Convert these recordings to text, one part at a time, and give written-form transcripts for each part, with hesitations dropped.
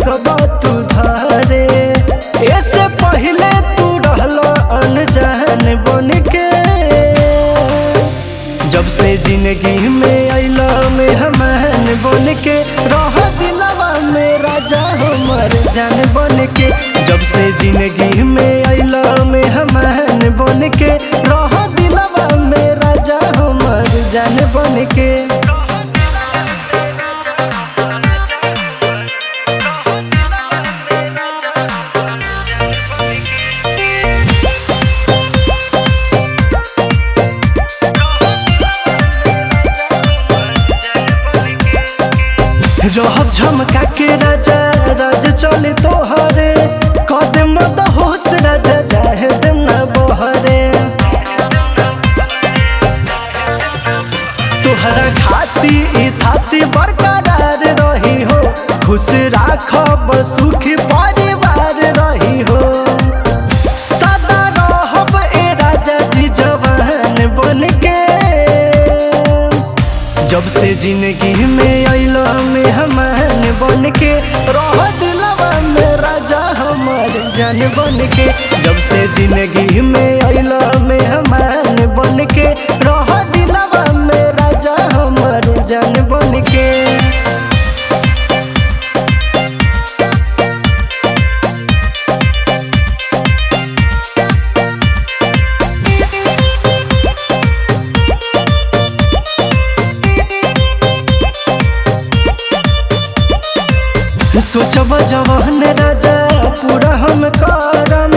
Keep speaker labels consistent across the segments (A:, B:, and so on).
A: लगबा तू धारे। ऐसे पहले तू रहला अनजान बन के, जब से जिंदगी में अइला मेहमान बन के। रह दिलवा में राजा हमर जान बन के, जब से जिंदगी में अइला मेहमान बन के। रह दिलवा में राजा हमर जान बन के। रहब झमका के राजा राजा चले तोहरे। कदम द होश राजा जाहे दिन न बहरे। तोहरा खाती ई थाती बरकरार रही हो, खुश राखब सुखी परिवार रही हो। सदा रहब ए राजा जी जवान बन के, जब से जिंदगी में अइला मेहमान बन के। रह दिलवा में राजा हमर जान बन के, जब से जिंदगी में अइला मेहमान बन के। रह दिलवा में राजा हमर जान बन के। सोचब जवान राजा पूरा हम करम,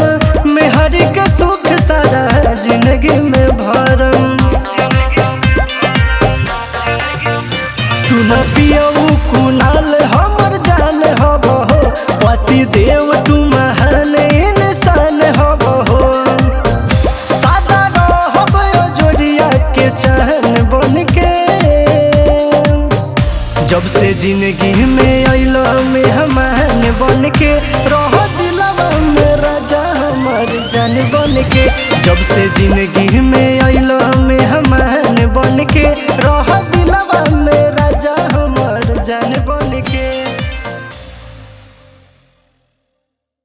A: मेहर के सुख सारा जिंदगी में भरम। सुन पियऊ कुनाल हमर जान हब हो, पति देव तू महान इंसान हब हो। सादा रहब जोड़िया के चहन बन के, जब से जिंदगी में अइला मेहमान बन के। रह दिलवा में राजा हमर जान बन के, जब से जिंदगी में अइला मेहमान